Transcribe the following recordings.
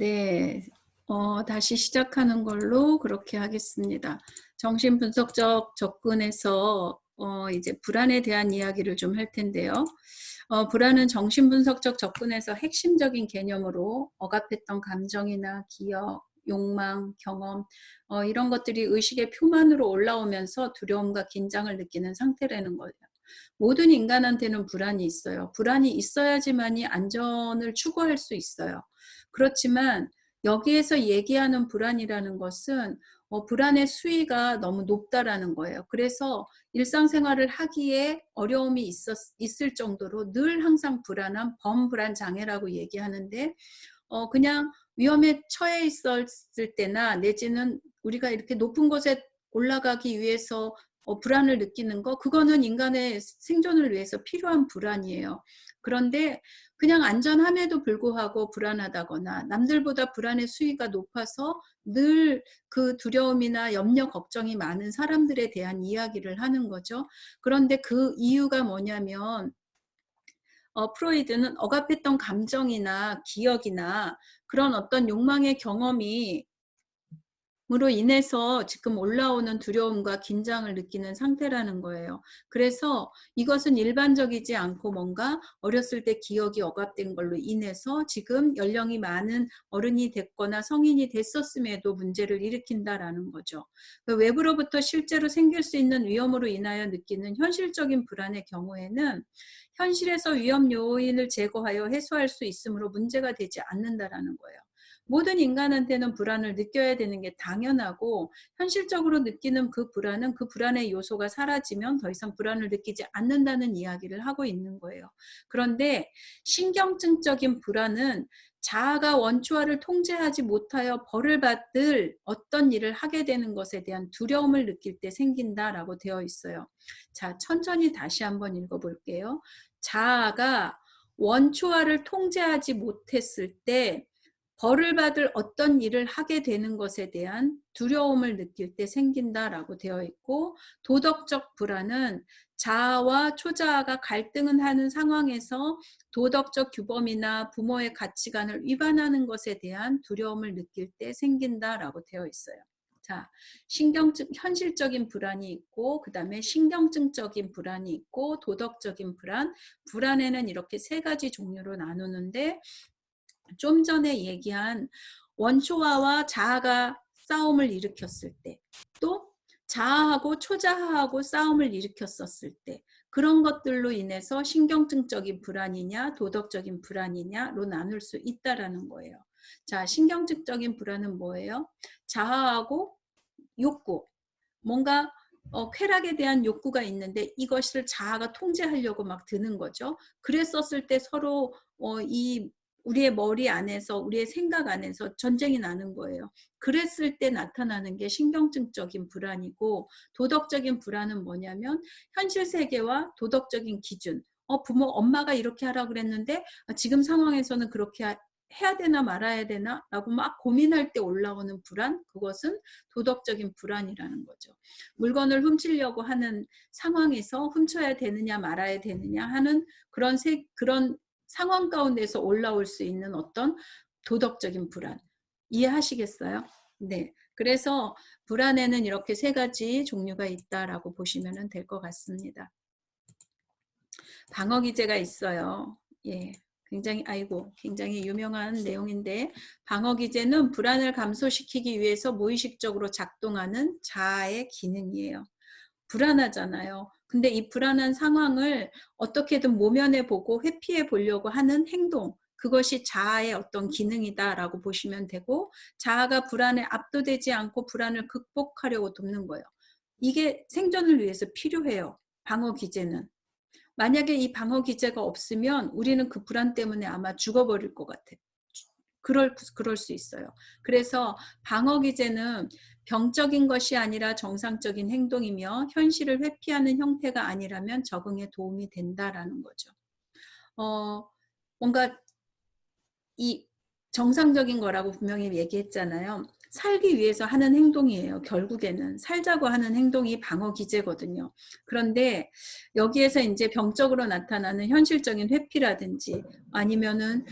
네. 다시 시작하는 걸로 그렇게 하겠습니다. 정신분석적 접근에서 이제 불안에 대한 이야기를 좀 할 텐데요. 불안은 정신분석적 접근에서 핵심적인 개념으로 억압했던 감정이나 기억, 욕망, 경험 이런 것들이 의식의 표면으로 올라오면서 두려움과 긴장을 느끼는 상태라는 거예요. 모든 인간한테는 불안이 있어요. 불안이 있어야지만이 안전을 추구할 수 있어요. 그렇지만 여기에서 얘기하는 불안이라는 것은 불안의 수위가 너무 높다라는 거예요. 그래서 일상생활을 하기에 어려움이 있을 정도로 늘 항상 불안한 범불안 장애라고 얘기하는데 그냥 위험에 처해 있었을 때나 내지는 우리가 이렇게 높은 곳에 올라가기 위해서 불안을 느끼는 거, 그거는 인간의 생존을 위해서 필요한 불안이에요. 그런데 그냥 안전함에도 불구하고 불안하다거나 남들보다 불안의 수위가 높아서 늘 그 두려움이나 염려, 걱정이 많은 사람들에 대한 이야기를 하는 거죠. 그런데 그 이유가 뭐냐면 프로이드는 억압했던 감정이나 기억이나 그런 어떤 욕망의 경험이 으로 인해서 지금 올라오는 두려움과 긴장을 느끼는 상태라는 거예요. 그래서 이것은 일반적이지 않고 뭔가 어렸을 때 기억이 억압된 걸로 인해서 지금 연령이 많은 어른이 됐거나 성인이 됐었음에도 문제를 일으킨다라는 거죠. 외부로부터 실제로 생길 수 있는 위험으로 인하여 느끼는 현실적인 불안의 경우에는 현실에서 위험 요인을 제거하여 해소할 수 있으므로 문제가 되지 않는다라는 거예요. 모든 인간한테는 불안을 느껴야 되는 게 당연하고, 현실적으로 느끼는 그 불안은 그 불안의 요소가 사라지면 더 이상 불안을 느끼지 않는다는 이야기를 하고 있는 거예요. 그런데 신경증적인 불안은 자아가 원초아를 통제하지 못하여 벌을 받을 어떤 일을 하게 되는 것에 대한 두려움을 느낄 때 생긴다라고 되어 있어요. 자, 천천히 다시 한번 읽어볼게요. 자아가 원초아를 통제하지 못했을 때 벌을 받을 어떤 일을 하게 되는 것에 대한 두려움을 느낄 때 생긴다라고 되어 있고, 도덕적 불안은 자아와 초자아가 갈등을 하는 상황에서 도덕적 규범이나 부모의 가치관을 위반하는 것에 대한 두려움을 느낄 때 생긴다라고 되어 있어요. 자, 현실적인 불안이 있고, 그 다음에 신경증적인 불안이 있고, 도덕적인 불안, 불안에는 이렇게 세 가지 종류로 나누는데, 좀 전에 얘기한 원초아와 자아가 싸움을 일으켰을 때, 또 자아하고 초자아하고 싸움을 일으켰었을 때, 그런 것들로 인해서 신경증적인 불안이냐 도덕적인 불안이냐로 나눌 수 있다라는 거예요. 자, 신경증적인 불안은 뭐예요? 자아하고 욕구, 뭔가 쾌락에 대한 욕구가 있는데 이것을 자아가 통제하려고 막 드는 거죠. 그랬었을 때 서로 이 우리의 머리 안에서, 우리의 생각 안에서 전쟁이 나는 거예요. 그랬을 때 나타나는 게 신경증적인 불안이고, 도덕적인 불안은 뭐냐면 현실 세계와 도덕적인 기준, 부모, 엄마가 이렇게 하라고 그랬는데 지금 상황에서는 그렇게 해야 되나 말아야 되나 라고 막 고민할 때 올라오는 불안, 그것은 도덕적인 불안이라는 거죠. 물건을 훔치려고 하는 상황에서 훔쳐야 되느냐 말아야 되느냐 하는 그런 상황 가운데서 올라올 수 있는 어떤 도덕적인 불안. 이해하시겠어요? 네. 그래서 불안에는 이렇게 세 가지 종류가 있다라고 보시면 될 것 같습니다. 방어 기제가 있어요. 예. 굉장히 유명한 내용인데, 방어 기제는 불안을 감소시키기 위해서 무의식적으로 작동하는 자아의 기능이에요. 불안하잖아요. 근데 이 불안한 상황을 어떻게든 모면해 보고 회피해 보려고 하는 행동, 그것이 자아의 어떤 기능이다라고 보시면 되고, 자아가 불안에 압도되지 않고 불안을 극복하려고 돕는 거예요. 이게 생존을 위해서 필요해요. 방어 기제는. 만약에 이 방어 기제가 없으면 우리는 그 불안 때문에 아마 죽어버릴 것 같아요. 그럴 수 있어요. 그래서 방어 기제는 병적인 것이 아니라 정상적인 행동이며 현실을 회피하는 형태가 아니라면 적응에 도움이 된다라는 거죠. 뭔가 이 정상적인 거라고 분명히 얘기했잖아요. 살기 위해서 하는 행동이에요. 결국에는 살자고 하는 행동이 방어 기제거든요. 그런데 여기에서 이제 병적으로 나타나는 현실적인 회피라든지 아니면은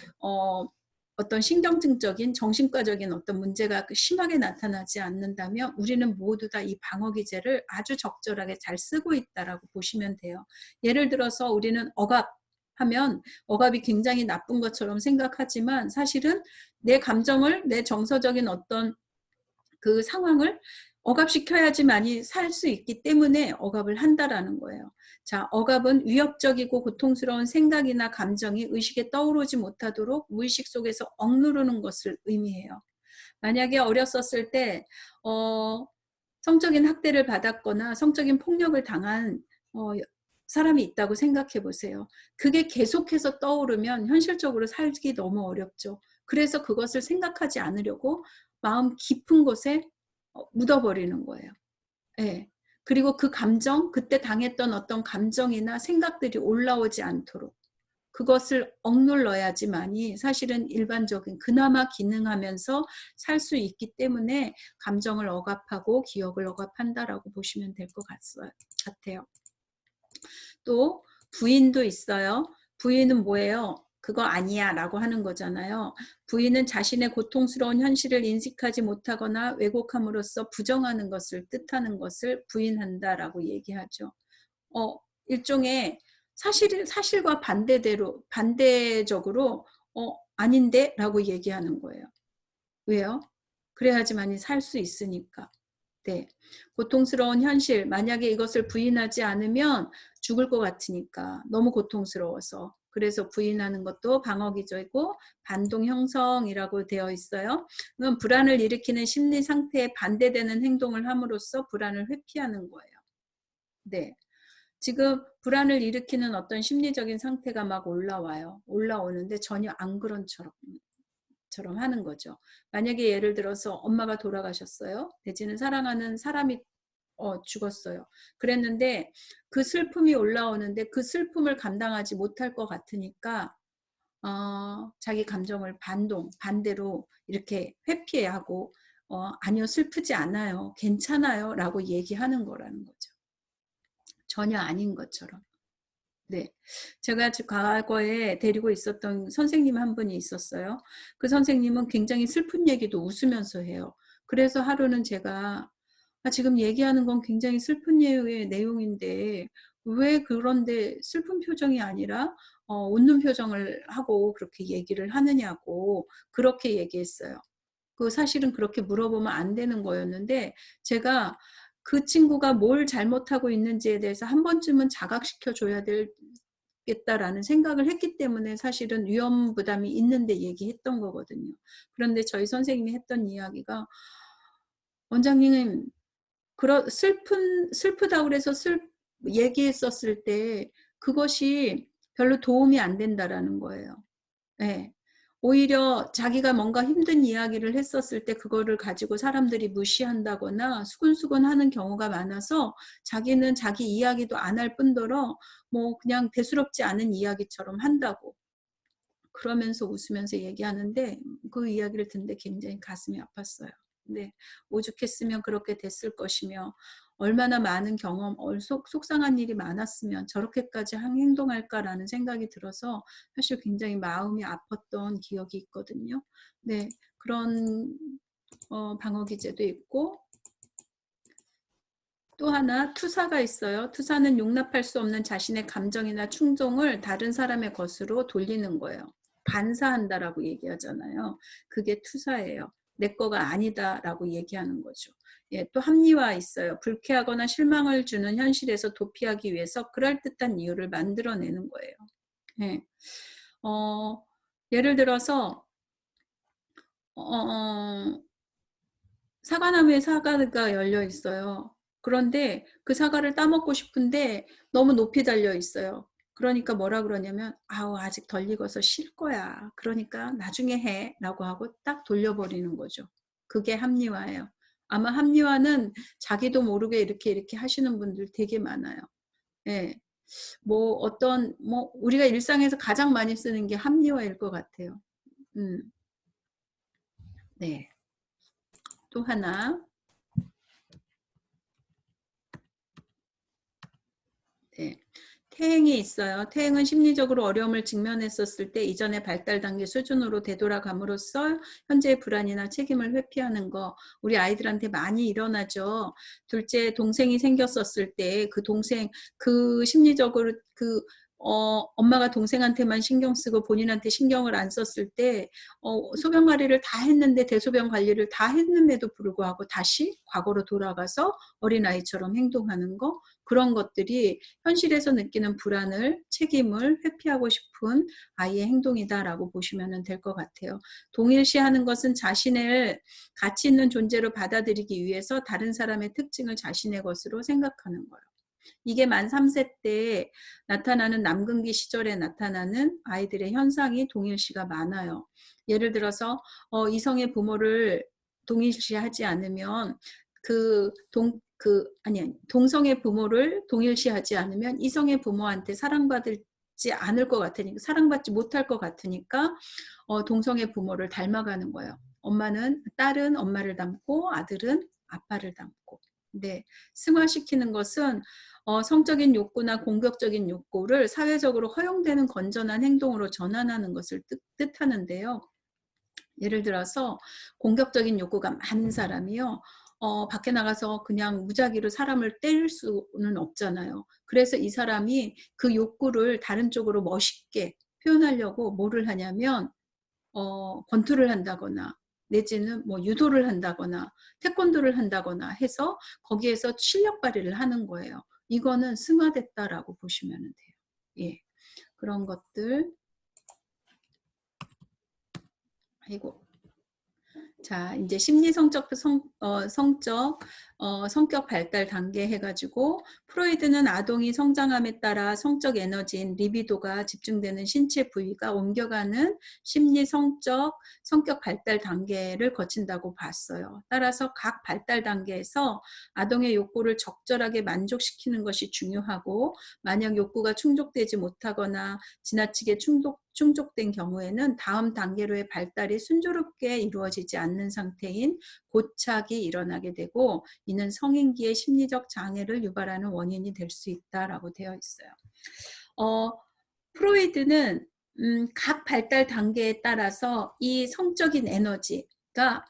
어떤 신경증적인 정신과적인 어떤 문제가 심하게 나타나지 않는다면 우리는 모두 다 이 방어기제를 아주 적절하게 잘 쓰고 있다라고 보시면 돼요. 예를 들어서 우리는 억압하면 억압이 굉장히 나쁜 것처럼 생각하지만 사실은 내 감정을 내 정서적인 어떤 그 상황을 억압시켜야지만이 살 수 있기 때문에 억압을 한다라는 거예요. 자, 억압은 위협적이고 고통스러운 생각이나 감정이 의식에 떠오르지 못하도록 무의식 속에서 억누르는 것을 의미해요. 만약에 어렸었을 때 성적인 학대를 받았거나 성적인 폭력을 당한 사람이 있다고 생각해 보세요. 그게 계속해서 떠오르면 현실적으로 살기 너무 어렵죠. 그래서 그것을 생각하지 않으려고 마음 깊은 곳에 묻어버리는 거예요. 예. 그리고 그 감정, 그때 당했던 어떤 감정이나 생각들이 올라오지 않도록 그것을 억눌러야지만이 사실은 일반적인 그나마 기능하면서 살 수 있기 때문에 감정을 억압하고 기억을 억압한다라고 보시면 될 것 같아요. 또 부인도 있어요. 부인은 뭐예요? 그거 아니야 라고 하는 거잖아요. 부인은 자신의 고통스러운 현실을 인식하지 못하거나 왜곡함으로써 부정하는 것을 뜻하는 것을 부인한다라고 얘기하죠. 일종의 사실과 반대적으로 아닌데 라고 얘기하는 거예요. 왜요? 그래야지만이 살 수 있으니까. 네. 고통스러운 현실, 만약에 이것을 부인하지 않으면 죽을 것 같으니까 너무 고통스러워서. 그래서 부인하는 것도 방어기제이고 반동 형성이라고 되어 있어요. 그건 불안을 일으키는 심리 상태에 반대되는 행동을 함으로써 불안을 회피하는 거예요. 네. 지금 불안을 일으키는 어떤 심리적인 상태가 막 올라와요. 올라오는데 전혀 안 그런 처럼 하는 거죠. 만약에 예를 들어서 엄마가 돌아가셨어요. 내지는 사랑하는 사람이 죽었어요. 그랬는데 그 슬픔이 올라오는데 그 슬픔을 감당하지 못할 것 같으니까 자기 감정을 반대로 이렇게 회피하고 아니요, 슬프지 않아요. 괜찮아요. 라고 얘기하는 거라는 거죠. 전혀 아닌 것처럼. 네. 제가 과거에 데리고 있었던 선생님 한 분이 있었어요. 그 선생님은 굉장히 슬픈 얘기도 웃으면서 해요. 그래서 하루는 제가 지금 얘기하는 건 굉장히 슬픈 내용인데 왜 그런데 슬픈 표정이 아니라 웃는 표정을 하고 그렇게 얘기를 하느냐고 그렇게 얘기했어요. 사실은 그렇게 물어보면 안 되는 거였는데 제가 그 친구가 뭘 잘못하고 있는지에 대해서 한 번쯤은 자각시켜 줘야 되겠다라는 생각을 했기 때문에 사실은 위험 부담이 있는데 얘기했던 거거든요. 그런데 저희 선생님이 했던 이야기가 원장님 슬프다고 그래서 얘기했었을 때 그것이 별로 도움이 안 된다라는 거예요. 예. 오히려 자기가 뭔가 힘든 이야기를 했었을 때 그거를 가지고 사람들이 무시한다거나 수근수근하는 경우가 많아서 자기는 자기 이야기도 안 할 뿐더러 뭐 그냥 대수롭지 않은 이야기처럼 한다고. 그러면서 웃으면서 얘기하는데 그 이야기를 듣는데 굉장히 가슴이 아팠어요. 네. 오죽했으면 그렇게 됐을 것이며 얼마나 많은 경험, 속상한 일이 많았으면 저렇게까지 행동할까라는 생각이 들어서 사실 굉장히 마음이 아팠던 기억이 있거든요. 네. 그런 방어기제도 있고 또 하나 투사가 있어요. 투사는 용납할 수 없는 자신의 감정이나 충동을 다른 사람의 것으로 돌리는 거예요. 반사한다라고 얘기하잖아요. 그게 투사예요. 내 거가 아니다라고 얘기하는 거죠. 예, 또 합리화 있어요. 불쾌하거나 실망을 주는 현실에서 도피하기 위해서 그럴듯한 이유를 만들어내는 거예요. 예. 예를 들어서 사과나무에 사과가 열려 있어요. 그런데 그 사과를 따먹고 싶은데 너무 높이 달려 있어요. 그러니까 뭐라 그러냐면 아직 덜 익어서 쉴 거야. 그러니까 나중에 해 라고 하고 딱 돌려버리는 거죠. 그게 합리화예요. 아마 합리화는 자기도 모르게 이렇게 하시는 분들 되게 많아요. 예. 우리가 일상에서 가장 많이 쓰는 게 합리화일 것 같아요. 네. 또 하나. 네. 퇴행이 있어요. 퇴행은 심리적으로 어려움을 직면했었을 때 이전의 발달 단계 수준으로 되돌아감으로써 현재의 불안이나 책임을 회피하는 거, 우리 아이들한테 많이 일어나죠. 둘째, 동생이 생겼었을 때 그 동생, 그 심리적으로 엄마가 동생한테만 신경 쓰고 본인한테 신경을 안 썼을 때 소변 관리를 다 했는데, 대소변 관리를 다 했음에도 불구하고 다시 과거로 돌아가서 어린아이처럼 행동하는 거, 그런 것들이 현실에서 느끼는 불안을, 책임을 회피하고 싶은 아이의 행동이다라고 보시면 될 것 같아요. 동일시하는 것은 자신을 가치 있는 존재로 받아들이기 위해서 다른 사람의 특징을 자신의 것으로 생각하는 거예요. 이게 만 3세 때 나타나는, 남근기 시절에 나타나는 아이들의 현상이 동일시가 많아요. 예를 들어서 이성의 부모를 동일시하지 않으면 동성의 부모를 동일시하지 않으면 이성의 부모한테 사랑받지 않을 것 같으니까, 사랑받지 못할 것 같으니까 동성의 부모를 닮아가는 거예요. 딸은 엄마를 닮고 아들은 아빠를 닮고. 네, 승화시키는 것은 성적인 욕구나 공격적인 욕구를 사회적으로 허용되는 건전한 행동으로 전환하는 것을 뜻하는데요. 예를 들어서 공격적인 욕구가 많은 사람이요, 밖에 나가서 그냥 무작위로 사람을 때릴 수는 없잖아요. 그래서 이 사람이 그 욕구를 다른 쪽으로 멋있게 표현하려고 뭐를 하냐면 권투를 한다거나 내지는 뭐 유도를 한다거나 태권도를 한다거나 해서 거기에서 실력 발휘를 하는 거예요. 이거는 승화됐다라고 보시면 돼요. 예, 그런 것들. 아이고. 자, 이제 심리성적 성격 발달 단계 해가지고, 프로이드는 아동이 성장함에 따라 성적 에너지인 리비도가 집중되는 신체 부위가 옮겨가는 성격 발달 단계를 거친다고 봤어요. 따라서 각 발달 단계에서 아동의 욕구를 적절하게 만족시키는 것이 중요하고, 만약 욕구가 충족되지 못하거나 지나치게 충족된 경우에는 다음 단계로의 발달이 순조롭게 이루어지지 않는 상태인 고착이 일어나게 되고, 이는 성인기의 심리적 장애를 유발하는 원인이 될 수 있다라고 되어 있어요. 프로이드는 각 발달 단계에 따라서 이 성적인 에너지가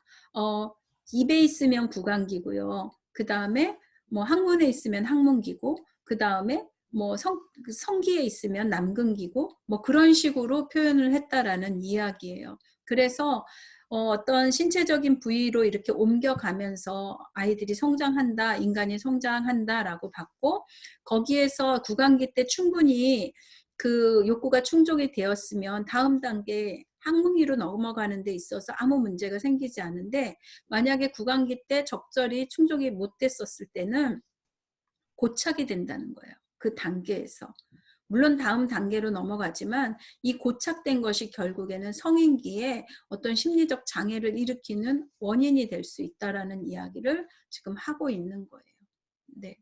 입에 있으면 구강기고요. 그 다음에 뭐 항문에 있으면 항문기고, 그 다음에 뭐 성기에 있으면 남근기고, 뭐 그런 식으로 표현을 했다라는 이야기예요. 그래서 어떤 신체적인 부위로 이렇게 옮겨가면서 아이들이 성장한다, 인간이 성장한다라고 봤고, 거기에서 구강기 때 충분히 그 욕구가 충족이 되었으면 다음 단계 항문기로 넘어가는 데 있어서 아무 문제가 생기지 않은데, 만약에 구강기 때 적절히 충족이 못 됐었을 때는 고착이 된다는 거예요. 그 단계에서. 물론 다음 단계로 넘어가지만 이 고착된 것이 결국에는 성인기에 어떤 심리적 장애를 일으키는 원인이 될 수 있다라는 이야기를 지금 하고 있는 거예요. 네.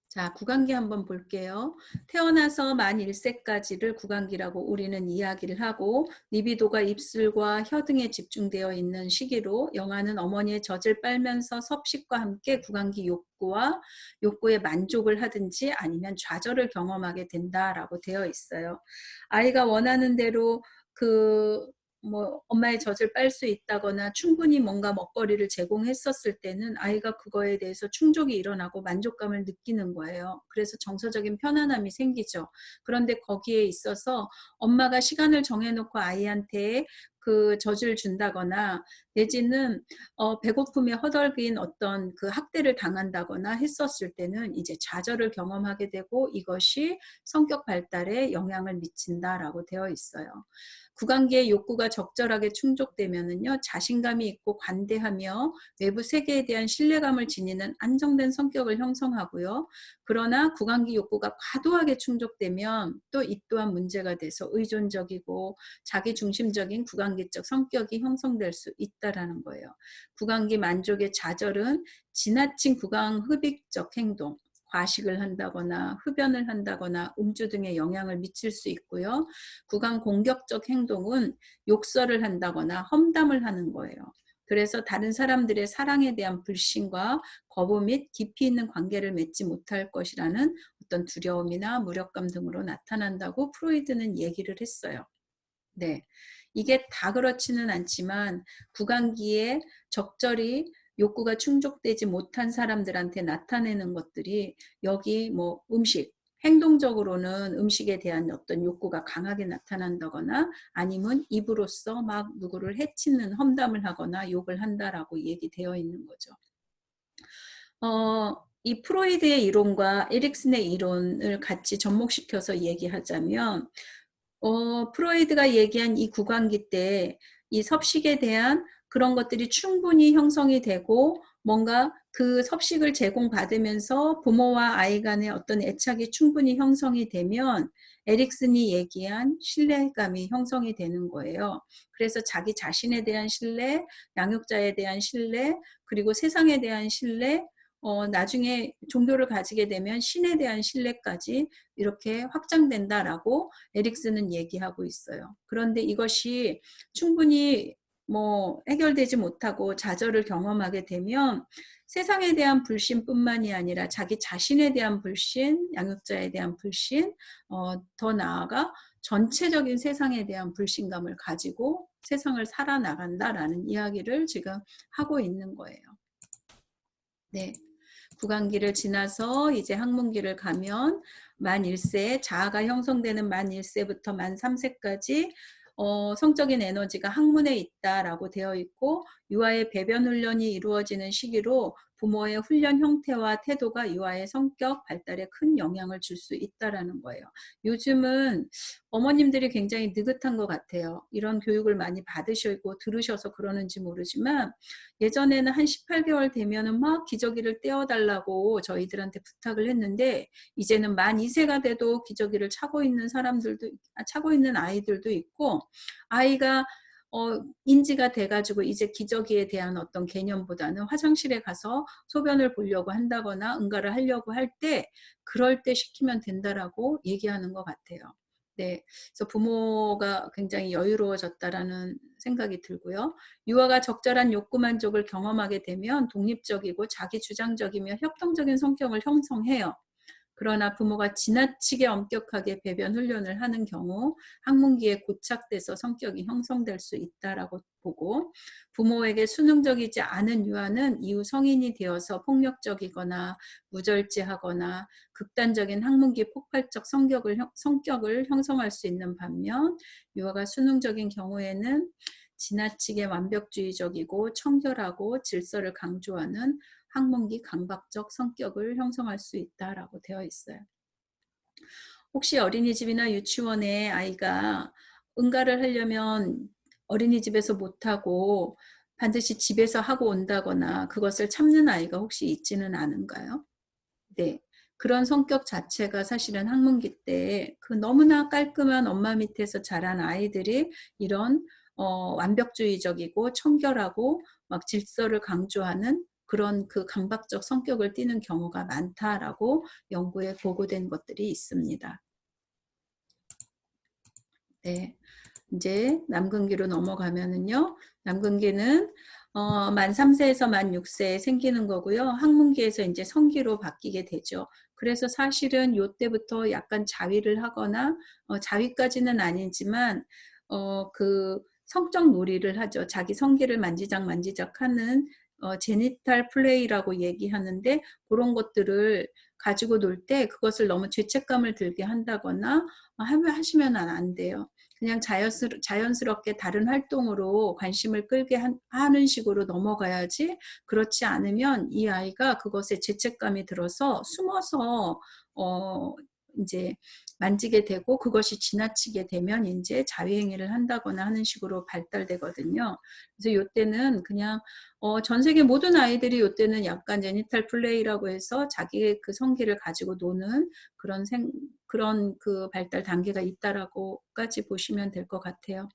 자, 구강기 한번 볼게요. 태어나서 만 1세까지를 구강기라고 우리는 이야기를 하고, 리비도가 입술과 혀 등에 집중되어 있는 시기로, 영아는 어머니의 젖을 빨면서 섭식과 함께 구강기 욕구의 만족을 하든지 아니면 좌절을 경험하게 된다라고 되어 있어요. 아이가 원하는 대로 엄마의 젖을 빨 수 있다거나 충분히 뭔가 먹거리를 제공했었을 때는 아이가 그거에 대해서 충족이 일어나고 만족감을 느끼는 거예요. 그래서 정서적인 편안함이 생기죠. 그런데 거기에 있어서 엄마가 시간을 정해놓고 아이한테 그 젖을 준다거나 내지는 배고픔에 허덕인 어떤 그 학대를 당한다거나 했었을 때는 이제 좌절을 경험하게 되고, 이것이 성격 발달에 영향을 미친다라고 되어 있어요. 구강기의 욕구가 적절하게 충족되면은요, 자신감이 있고 관대하며 외부 세계에 대한 신뢰감을 지니는 안정된 성격을 형성하고요. 그러나 구강기 욕구가 과도하게 충족되면 또 이 또한 문제가 돼서 의존적이고 자기중심적인 구강기적 성격이 형성될 수 있다라는 거예요. 구강기 만족의 좌절은 지나친 구강 흡입적 행동, 과식을 한다거나 흡연을 한다거나 음주 등의 영향을 미칠 수 있고요. 구강 공격적 행동은 욕설을 한다거나 험담을 하는 거예요. 그래서 다른 사람들의 사랑에 대한 불신과 거부 및 깊이 있는 관계를 맺지 못할 것이라는 어떤 두려움이나 무력감 등으로 나타난다고 프로이드는 얘기를 했어요. 네. 이게 다 그렇지는 않지만 구강기에 적절히 욕구가 충족되지 못한 사람들한테 나타내는 것들이 여기 뭐 음식, 행동적으로는 음식에 대한 어떤 욕구가 강하게 나타난다거나 아니면 입으로써 막 누구를 해치는 험담을 하거나 욕을 한다라고 얘기되어 있는 거죠. 이 프로이드의 이론과 에릭슨의 이론을 같이 접목시켜서 얘기하자면 프로이드가 얘기한 이 구강기 때 이 섭식에 대한 그런 것들이 충분히 형성이 되고 뭔가 그 섭식을 제공받으면서 부모와 아이 간의 어떤 애착이 충분히 형성이 되면 에릭슨이 얘기한 신뢰감이 형성이 되는 거예요. 그래서 자기 자신에 대한 신뢰, 양육자에 대한 신뢰, 그리고 세상에 대한 신뢰, 나중에 종교를 가지게 되면 신에 대한 신뢰까지 이렇게 확장된다라고 에릭슨은 얘기하고 있어요. 그런데 이것이 충분히 뭐 해결되지 못하고 좌절을 경험하게 되면 세상에 대한 불신뿐만이 아니라 자기 자신에 대한 불신, 양육자에 대한 불신, 더 나아가 전체적인 세상에 대한 불신감을 가지고 세상을 살아나간다라는 이야기를 지금 하고 있는 거예요. 네. 구강기를 지나서 이제 학문기를 가면 만 1세, 자아가 형성되는 만 1세부터 만 3세까지 성적인 에너지가 학문에 있다라고 되어 있고 유아의 배변 훈련이 이루어지는 시기로 부모의 훈련 형태와 태도가 유아의 성격 발달에 큰 영향을 줄 수 있다라는 거예요. 요즘은 어머님들이 굉장히 느긋한 것 같아요. 이런 교육을 많이 받으시고 들으셔서 그러는지 모르지만 예전에는 한 18개월 되면은 막 기저귀를 떼어달라고 저희들한테 부탁을 했는데 이제는 만 2세가 돼도 기저귀를 차고 있는 사람들도 차고 있는 아이들도 있고 아이가 인지가 돼가지고 이제 기저귀에 대한 어떤 개념보다는 화장실에 가서 소변을 보려고 한다거나 응가를 하려고 할 때 그럴 때 시키면 된다라고 얘기하는 것 같아요. 네, 그래서 부모가 굉장히 여유로워졌다라는 생각이 들고요. 유아가 적절한 욕구 만족을 경험하게 되면 독립적이고 자기주장적이며 협동적인 성격을 형성해요. 그러나 부모가 지나치게 엄격하게 배변 훈련을 하는 경우 학문기에 고착돼서 성격이 형성될 수 있다라고 보고 부모에게 수능적이지 않은 유아는 이후 성인이 되어서 폭력적이거나 무절제하거나 극단적인 학문기 폭발적 성격을 형성할 수 있는 반면 유아가 수능적인 경우에는 지나치게 완벽주의적이고 청결하고 질서를 강조하는 학문기 강박적 성격을 형성할 수 있다라고 되어 있어요. 혹시 어린이집이나 유치원에 아이가 응가를 하려면 어린이집에서 못하고 반드시 집에서 하고 온다거나 그것을 참는 아이가 혹시 있지는 않은가요? 네. 그런 성격 자체가 사실은 학문기 때 그 너무나 깔끔한 엄마 밑에서 자란 아이들이 이런 완벽주의적이고 청결하고 막 질서를 강조하는 그런 그 강박적 성격을 띠는 경우가 많다라고 연구에 보고된 것들이 있습니다. 네. 이제 남근기로 넘어가면은요. 남근기는 만 3세에서 만 6세에 생기는 거고요. 학문기에서 이제 성기로 바뀌게 되죠. 그래서 사실은 요때부터 약간 자위를 하거나 자위까지는 아니지만 그 성적 놀이를 하죠. 자기 성기를 만지작 하는 제니탈 플레이라고 얘기하는데 그런 것들을 가지고 놀 때 그것을 너무 죄책감을 들게 한다거나 하시면 안 돼요. 그냥 자연스럽게 다른 활동으로 관심을 끌게 하는 식으로 넘어가야지 그렇지 않으면 이 아이가 그것에 죄책감이 들어서 숨어서 이제 만지게 되고 그것이 지나치게 되면 이제 자위행위를 한다거나 하는 식으로 발달되거든요. 그래서 요때는 그냥 전 세계 모든 아이들이 요때는 약간 제니탈 플레이라고 해서 자기의 그 성기를 가지고 노는 그런 그 발달 단계가 있다라고까지 보시면 될 것 같아요.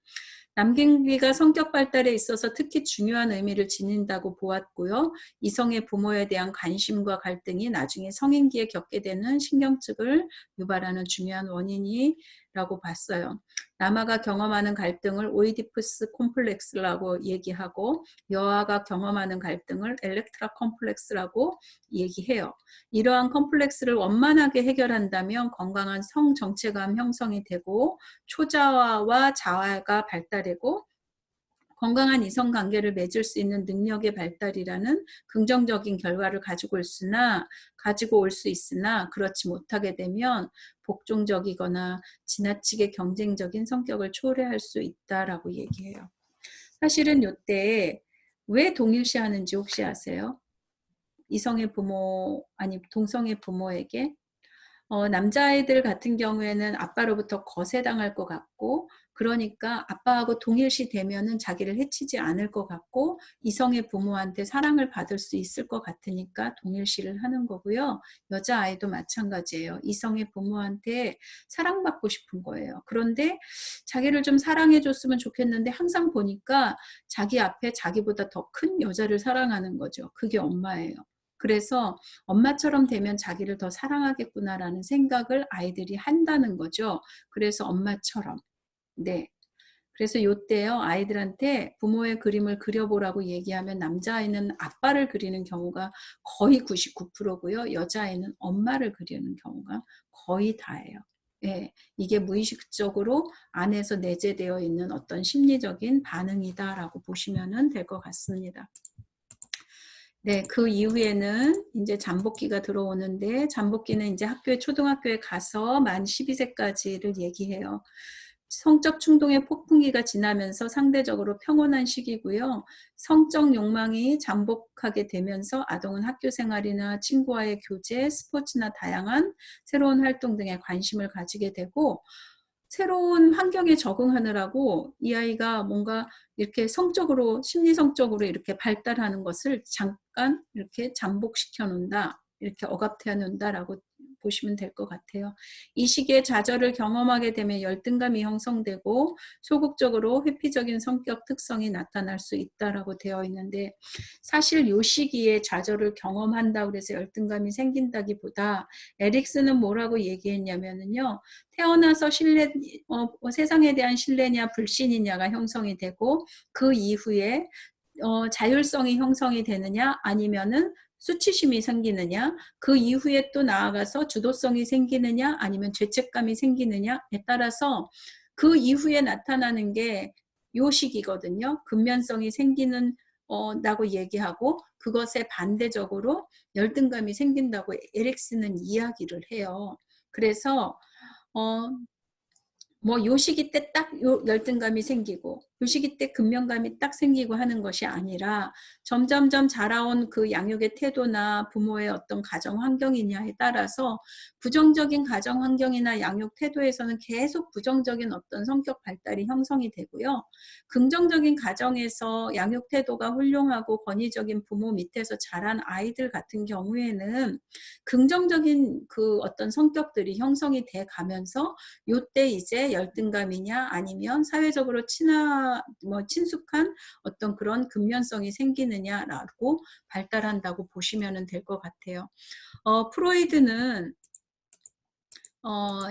남경기가 성격 발달에 있어서 특히 중요한 의미를 지닌다고 보았고요. 이성의 부모에 대한 관심과 갈등이 나중에 성인기에 겪게 되는 신경증을 유발하는 중요한 원인이라고 봤어요. 남아가 경험하는 갈등을 오이디푸스 콤플렉스라고 얘기하고 여아가 경험하는 갈등을 엘렉트라 콤플렉스라고 얘기해요. 이러한 컴플렉스를 원만하게 해결한다면 건강한 성 정체감 형성이 되고 초자아와 자아가 발달되고 건강한 이성관계를 맺을 수 있는 능력의 발달이라는 긍정적인 결과를 가지고 올 수 있으나 그렇지 못하게 되면 복종적이거나 지나치게 경쟁적인 성격을 초래할 수 있다라고 얘기해요. 사실은 이때 왜 동일시하는지 혹시 아세요? 이성의 부모 아니 동성의 부모에게 남자아이들 같은 경우에는 아빠로부터 거세당할 것 같고 그러니까 아빠하고 동일시 되면은 자기를 해치지 않을 것 같고 이성의 부모한테 사랑을 받을 수 있을 것 같으니까 동일시를 하는 거고요. 여자아이도 마찬가지예요. 이성의 부모한테 사랑받고 싶은 거예요. 그런데 자기를 좀 사랑해 줬으면 좋겠는데 항상 보니까 자기 앞에 자기보다 더 큰 여자를 사랑하는 거죠. 그게 엄마예요. 그래서 엄마처럼 되면 자기를 더 사랑하겠구나라는 생각을 아이들이 한다는 거죠. 그래서 엄마처럼. 네. 그래서 요때요, 아이들한테 부모의 그림을 그려보라고 얘기하면 남자아이는 아빠를 그리는 경우가 거의 99%고요. 여자아이는 엄마를 그리는 경우가 거의 다예요. 예, 이게 무의식적으로 안에서 내재되어 있는 어떤 심리적인 반응이다라고 보시면 될 것 같습니다. 네, 그 이후에는 이제 잠복기가 들어오는데 잠복기는 이제 초등학교에 가서 만 12세까지를 얘기해요. 성적 충동의 폭풍기가 지나면서 상대적으로 평온한 시기고요. 성적 욕망이 잠복하게 되면서 아동은 학교 생활이나 친구와의 교제, 스포츠나 다양한 새로운 활동 등에 관심을 가지게 되고 새로운 환경에 적응하느라고 이 아이가 뭔가 이렇게 성적으로 심리성적으로 이렇게 발달하는 것을 잠깐 이렇게 잠복시켜 놓는다. 이렇게 억압해 놓는다라고 보시면 될 것 같아요. 이 시기에 좌절을 경험하게 되면 열등감이 형성되고 소극적으로 회피적인 성격 특성이 나타날 수 있다라고 되어 있는데 사실 이 시기에 좌절을 경험한다고 해서 열등감이 생긴다기보다 에릭슨은 뭐라고 얘기했냐면요. 태어나서 세상에 대한 신뢰냐 불신이냐가 형성이 되고 그 이후에 자율성이 형성이 되느냐 아니면은 수치심이 생기느냐 그 이후에 또 나아가서 주도성이 생기느냐 아니면 죄책감이 생기느냐에 따라서 그 이후에 나타나는 게 요식이거든요. 근면성이 생기는 다고 얘기하고 그것에 반대적으로 열등감이 생긴다고 에릭슨은 이야기를 해요. 그래서 요 시기 때 딱 열등감이 생기고 요 시기 때 근면감이 딱 생기고 하는 것이 아니라 점점점 자라온 그 양육의 태도나 부모의 어떤 가정 환경이냐에 따라서 부정적인 가정 환경이나 양육 태도에서는 계속 부정적인 어떤 성격 발달이 형성이 되고요. 긍정적인 가정에서 양육 태도가 훌륭하고 권위적인 부모 밑에서 자란 아이들 같은 경우에는 긍정적인 그 어떤 성격들이 형성이 돼 가면서 요때 이제 열등감이냐 아니면 사회적으로 친숙한 어떤 그런 근면성이 생기느냐라고 발달한다고 보시면 될 것 같아요. 프로이드는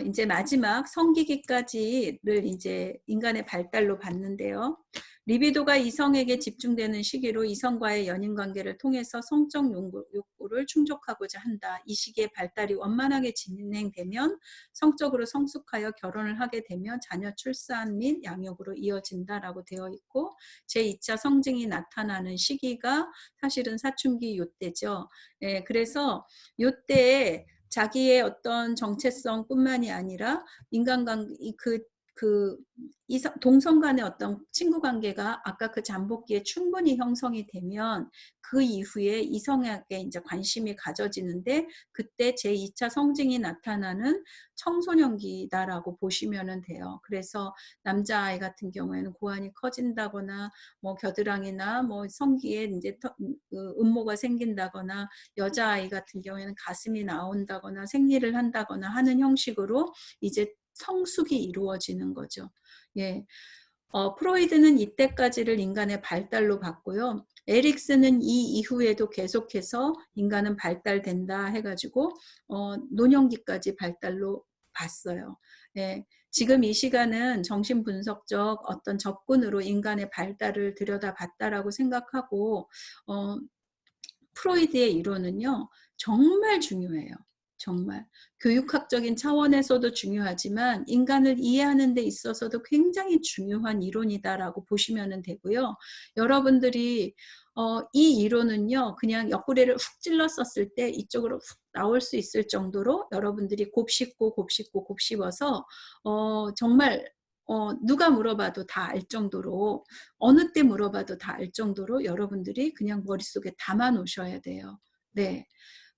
이제 마지막 성기기까지를 이제 인간의 발달로 봤는데요. 리비도가 이성에게 집중되는 시기로 이성과의 연인 관계를 통해서 성적 욕구를 충족하고자 한다. 이 시기에 발달이 원만하게 진행되면 성적으로 성숙하여 결혼을 하게 되면 자녀 출산 및 양육으로 이어진다라고 되어 있고 제2차 성징이 나타나는 시기가 사실은 사춘기 요때죠. 예, 그래서 요때에 자기의 어떤 정체성뿐만이 아니라 인간관계 동성 간의 어떤 친구 관계가 아까 그 잠복기에 충분히 형성이 되면 그 이후에 이성에게 이제 관심이 가져지는데 그때 제2차 성징이 나타나는 청소년기다라고 보시면 돼요. 그래서 남자아이 같은 경우에는 고환이 커진다거나 뭐 겨드랑이나 뭐 성기에 이제 음모가 생긴다거나 여자아이 같은 경우에는 가슴이 나온다거나 생리를 한다거나 하는 형식으로 이제 성숙이 이루어지는 거죠. 예. 프로이드는 이때까지를 인간의 발달로 봤고요. 에릭슨은 이 이후에도 계속해서 인간은 발달된다 해가지고 노년기까지 발달로 봤어요. 예, 지금 이 시간은 정신분석적 어떤 접근으로 인간의 발달을 들여다봤다라고 생각하고 프로이드의 이론은요, 정말 중요해요. 정말. 교육학적인 차원에서도 중요하지만 인간을 이해하는 데 있어서도 굉장히 중요한 이론이다라고 보시면 되고요. 여러분들이 이 이론은요, 그냥 옆구리를 훅 찔렀었을 때 이쪽으로 훅 나올 수 있을 정도로 여러분들이 곱씹고 곱씹고 곱씹어서 정말 누가 물어봐도 다 알 정도로, 어느 때 물어봐도 다 알 정도로 여러분들이 그냥 머릿속에 담아 놓으셔야 돼요. 네.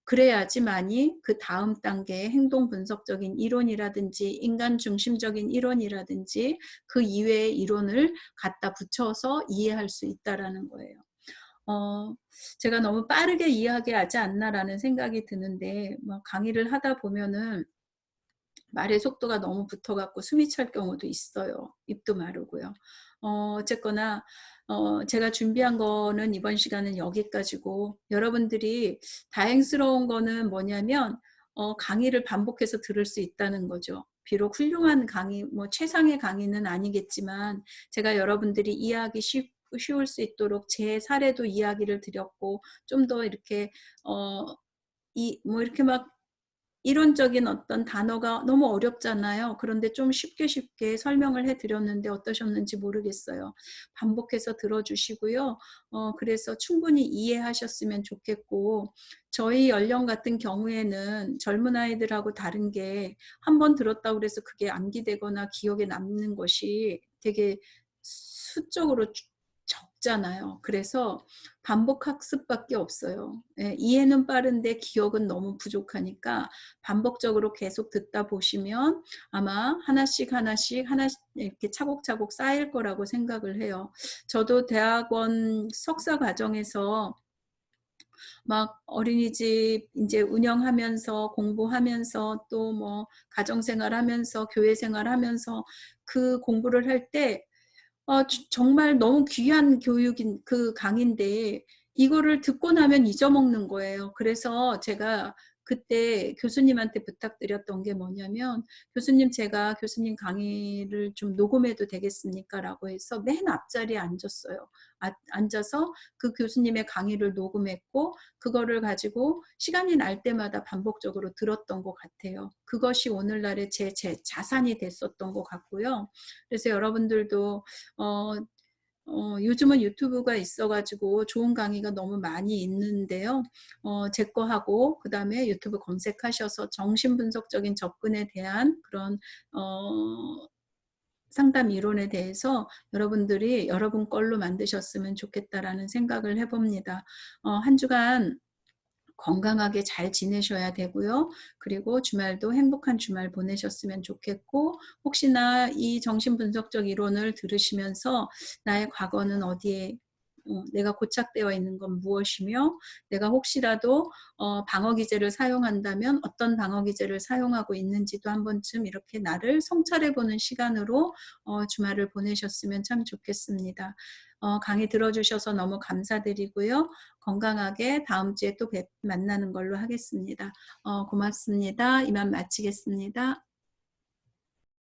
그래야지만이 그 다음 단계의 행동 분석적인 이론이라든지 인간 중심적인 이론이라든지 그 이외의 이론을 갖다 붙여서 이해할 수 있다라는 거예요. 어, 제가 너무 빠르게 이야기하지 않나라는 생각이 드는데, 뭐 강의를 하다 보면은 말의 속도가 너무 붙어갖고 숨이 찰 경우도 있어요. 입도 마르고요. 어쨌거나 제가 준비한 거는 이번 시간은 여기까지고, 여러분들이 다행스러운 거는 뭐냐면 강의를 반복해서 들을 수 있다는 거죠. 비록 훌륭한 강의, 뭐 최상의 강의는 아니겠지만 제가 여러분들이 이해하기 쉬울 수 있도록 제 사례도 이야기를 드렸고, 좀 더 이렇게 뭐 이렇게 막 이론적인 어떤 단어가 너무 어렵잖아요. 그런데 좀 쉽게 쉽게 설명을 해드렸는데 어떠셨는지 모르겠어요. 반복해서 들어주시고요. 그래서 충분히 이해하셨으면 좋겠고, 저희 연령 같은 경우에는 젊은 아이들하고 다른 게 한 번 들었다고 해서 그게 암기되거나 기억에 남는 것이 되게 수적으로 적잖아요. 그래서 반복 학습밖에 없어요. 예, 이해는 빠른데 기억은 너무 부족하니까 반복적으로 계속 듣다 보시면 아마 하나씩 이렇게 차곡차곡 쌓일 거라고 생각을 해요. 저도 대학원 석사 과정에서 막 어린이집 이제 운영하면서 공부하면서 또 뭐 가정생활하면서 교회생활하면서 그 공부를 할때 정말 너무 귀한 교육인 그 강의인데 이거를 듣고 나면 잊어먹는 거예요. 그래서 제가 그때 교수님한테 부탁드렸던 게 뭐냐면, 교수님 제가 교수님 강의를 좀 녹음해도 되겠습니까? 라고 해서 맨 앞자리에 앉았어요. 앉아서 그 교수님의 강의를 녹음했고 그거를 가지고 시간이 날 때마다 반복적으로 들었던 것 같아요. 그것이 오늘날의 제 자산이 됐었던 것 같고요. 그래서 여러분들도 어, 요즘은 유튜브가 있어가지고 좋은 강의가 너무 많이 있는데요. 제 거 하고 그 다음에 유튜브 검색하셔서 정신분석적인 접근에 대한 그런 상담 이론에 대해서 여러분들이 여러분 걸로 만드셨으면 좋겠다라는 생각을 해봅니다. 한 주간 건강하게 잘 지내셔야 되고요. 그리고 주말도 행복한 주말 보내셨으면 좋겠고, 혹시나 이 정신분석적 이론을 들으시면서 나의 과거는 어디에, 내가 고착되어 있는 건 무엇이며, 내가 혹시라도 방어기제를 사용한다면 어떤 방어기제를 사용하고 있는지도 한 번쯤 이렇게 나를 성찰해보는 시간으로 주말을 보내셨으면 참 좋겠습니다. 강의 들어주셔서 너무 감사드리고요. 건강하게 다음 주에 또 만나는 걸로 하겠습니다. 고맙습니다. 이만 마치겠습니다.